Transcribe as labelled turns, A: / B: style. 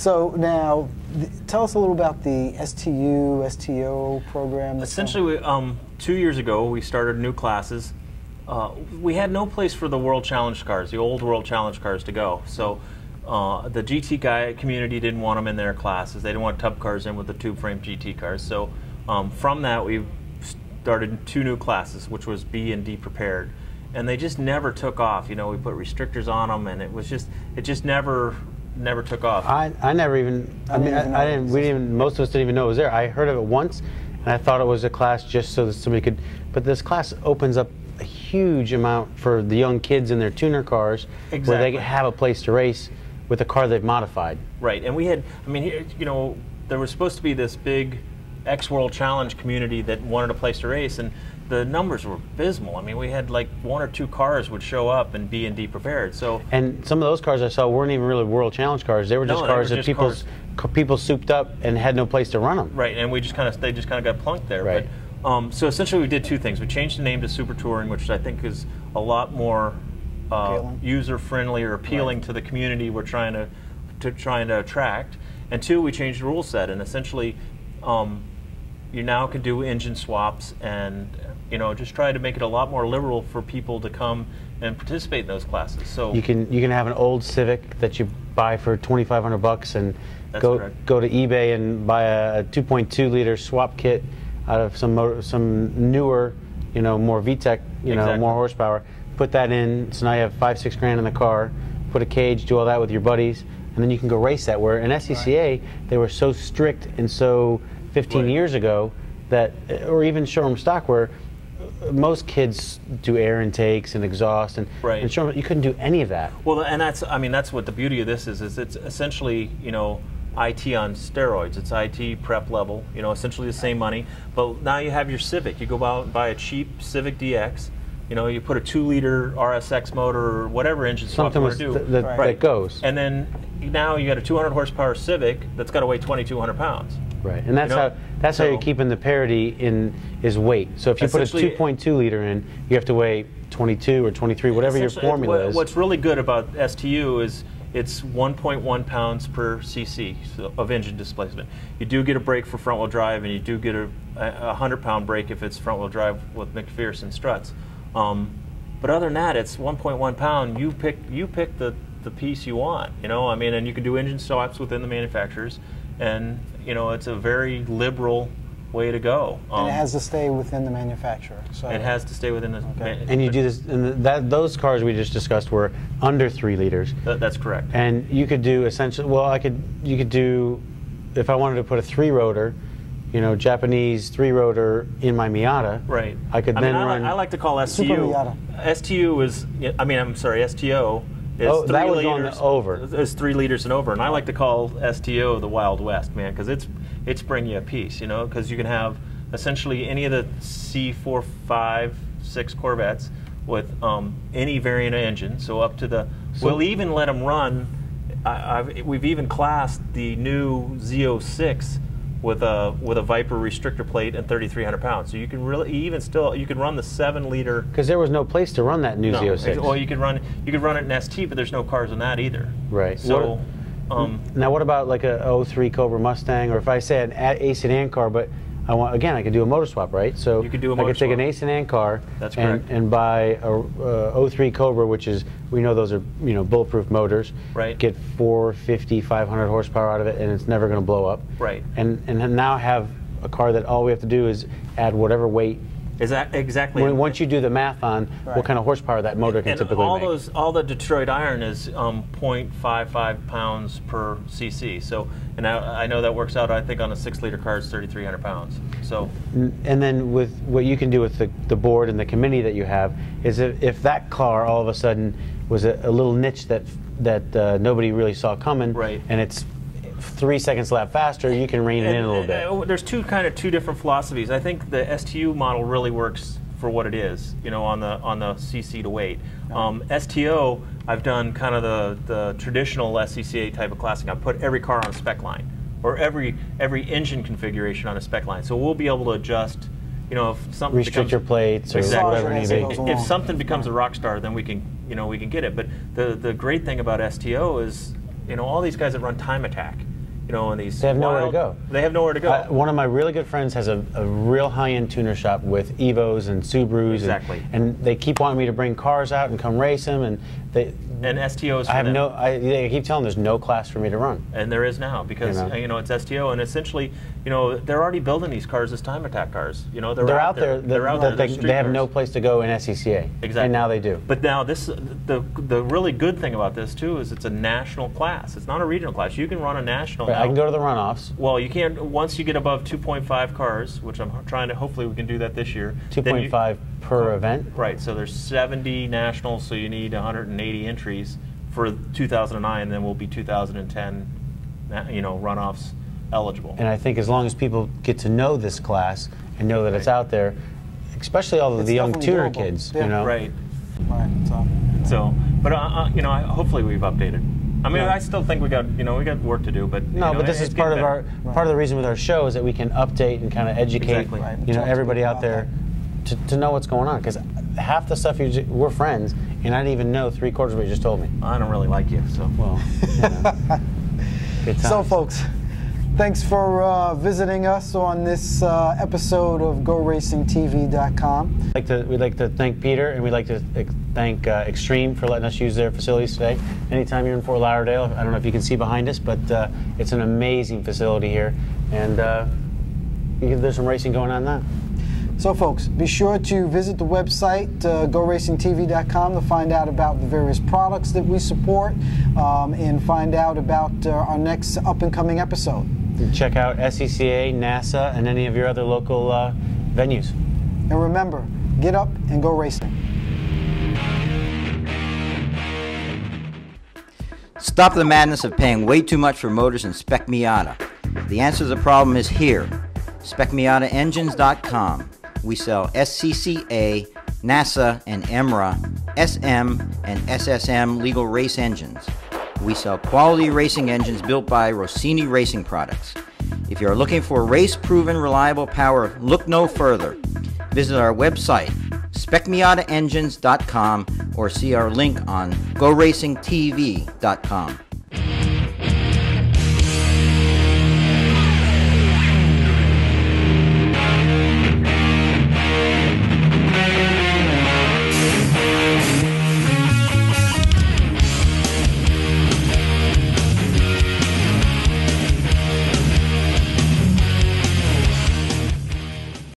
A: So now, tell us a little about the STU, STO program.
B: Essentially, 2 years ago, we started new classes. We had no place for the World Challenge cars, the old World Challenge cars to go. So the GT guy community didn't want them in their classes. They didn't want tub cars in with the tube frame GT cars. So from that, we started 2 new classes, which was B and D prepared. And they just never took off. You know, we put restrictors on them, and it just never took off.
C: I never even, most of us didn't even know it was there. I heard of it once, and I thought it was a class just so that somebody could, but this class opens up a huge amount for the young kids in their tuner cars, where they have a place to race with a car they've modified.
B: Right, and we had, I mean, you know, there was supposed to be this big X-World Challenge community that wanted a place to race, and the numbers were abysmal. I mean, we had like 1 or 2 cars would show up and B and D prepared. So, and
C: some of those cars I saw weren't even really World Challenge cars. They were just cars that people souped up and had no place to run them.
B: Right, and they just kind of got plunked there.
C: Right.
B: But, so essentially, we did 2 things. We changed the name to Super Touring, which I think is a lot more user-friendly or appealing to the community we're trying to attract. And 2, we changed the rule set, and essentially, you now can do engine swaps and, you know, just try to make it a lot more liberal for people to come and participate in those classes. So
C: you can have an old Civic that you buy for $2,500 and go to eBay and buy a 2.2 liter swap kit out of some newer, you know, more VTEC, you know, more horsepower. Put that in, so now you have $5-6 grand in the car. Put a cage, do all that with your buddies, and then you can go race that. Where in SCCA they were so strict and so 15 years ago that, or even showroom stock, where most kids do air intakes and exhaust, and showroom, you couldn't do any of that.
B: Well, and that's, I mean, that's what the beauty of this is it's essentially, you know, IT on steroids. It's IT prep level, you know, essentially the same money, but now you have your Civic. You go out and buy a cheap Civic DX, you know, you put a 2-liter RSX motor or whatever engine swap you want to do.
C: That goes.
B: And then now you got a 200 horsepower Civic that's got to weigh 2,200 pounds.
C: Right, and that's how you're keeping the parity in is weight. So if you put a 2.2 liter in, you have to weigh 22 or 23, whatever your formula is.
B: What's really good about STU is it's 1.1 pounds per cc of engine displacement. You do get a brake for front wheel drive, and you do get a 100-pound brake if it's front wheel drive with McPherson struts. But other than that, it's 1.1 pound. You pick the piece you want. You know, I mean, and you can do engine swaps within the manufacturers. And, you know, it's a very liberal way to go.
A: And it has to stay within the manufacturer. So
B: it has to stay within the
C: And you do this, and those cars we just discussed were under 3 liters.
B: That's correct.
C: And you could do essentially, well, you could do, if I wanted to put a 3-rotor, you know, Japanese 3-rotor in my Miata.
B: Right.
C: I could then run.
B: I like to call STU. STU is, I mean, I'm sorry, STO. Is 3 liters
C: over.
B: It's 3 liters and over, and I like to call STO the Wild West, man, because it's bring you a piece, you know, because you can have essentially any of the C4, 5, 6 Corvettes with any variant of engine, so up to the. We'll even let them run. We've even classed the new Z06 with a Viper restrictor plate and 3,300 pounds. So you can really you can run the 7-liter.
C: Because there was no place to run that new Z06.
B: Well, you could run it in ST, but there's no cars on that either.
C: Right.
B: So
C: now what about like a 03 Cobra Mustang, or if I say an A sedan car, but I want, again, I could do a motor swap, right? So
B: you could do a
C: motor swap. I could take an A sedan car.
B: That's correct.
C: And buy a 03 Cobra, which is, we know those are, you know, bulletproof motors.
B: Right.
C: Get 450, 500 horsepower out of it, and it's never going to blow up.
B: Right.
C: And now have a car that all we have to do is add whatever weight.
B: Is that exactly?
C: Once you do the math on what kind of horsepower that motor can typically make.
B: All the Detroit iron is 0.55 pounds per cc. So, and I know that works out. I think on a 6-liter car, it's 3,300 pounds. So.
C: And then with what you can do with the board and the committee that you have is if that car all of a sudden was a little niche that nobody really saw coming, and it's 3 seconds a lap faster, you can rein it in a little bit.
B: There's two different philosophies. I think the STU model really works for what it is, you know, on the CC to weight. STO, I've done kind of the traditional SCCA type of classing. I've put every car on a spec line, or every engine configuration on a spec line. So we'll be able to adjust, you know, if something
C: restrictor plates or whatever it may be.
B: If something becomes a rock star, then we can get it. But the great thing about STO is, you know, all these guys that run Time Attack, you know, in these.
C: They have nowhere to go.
B: They have nowhere to go.
C: One of my really good friends has a real high-end tuner shop with Evos and Subarus.
B: Exactly.
C: And they keep wanting me to bring cars out and come race them, and they.
B: And STOs.
C: I have no. I keep telling them there's no class for me to run.
B: And there is now because you know it's STO, and essentially, you know, they're already building these cars as time attack cars. You know, they're out there. They're out there.
C: They have no place to go in SCCA.
B: Exactly.
C: And now they do.
B: But now the really good thing about this too is it's a national class. It's not a regional class. You can run a national.
C: Right,
B: now.
C: I can go to the runoffs.
B: Well, you can't once you get above 2.5 cars, which I'm trying to. Hopefully, we can do that this year.
C: 2.5 per event.
B: Right. So there's 70 nationals, so you need 180 entries for 2009, then we'll be 2010, you know, runoffs eligible.
C: And I think as long as people get to know this class and know that it's out there, especially all of the young tuner kids, you know.
B: Right.
A: Right.
B: So, but you know, hopefully we've updated. I mean, I still think we got work to do, but
C: no,
B: you know,
C: but this is part of our part of the reason with our show is that we can update and kind of educate, you know, everybody out there to know what's going on, because half the stuff we're friends, and I didn't even know 3/4 of what you just told me.
B: I don't really like you, so
C: well. You know, good times.
A: So, folks, thanks for visiting us on this episode of GoRacingTV.com.
C: We'd like to thank Peter, and we'd like to thank Extreme for letting us use their facilities today. Anytime you're in Fort Lauderdale, I don't know if you can see behind us, but it's an amazing facility here, and there's some racing going on now.
A: So, folks, be sure to visit the website, GoRacingTV.com, to find out about the various products that we support and find out about our next up-and-coming episode.
C: And check out SCCA, NASA, and any of your other local venues.
A: And remember, get up and go racing.
D: Stop the madness of paying way too much for motors in Spec Miata. The answer to the problem is here. SpecMiataEngines.com. We sell SCCA, NASA, and EMRA, SM, and SSM legal race engines. We sell quality racing engines built by Rossini Racing Products. If you are looking for race-proven, reliable power, look no further. Visit our website, SpecMiataEngines.com, or see our link on GoRacingTV.com.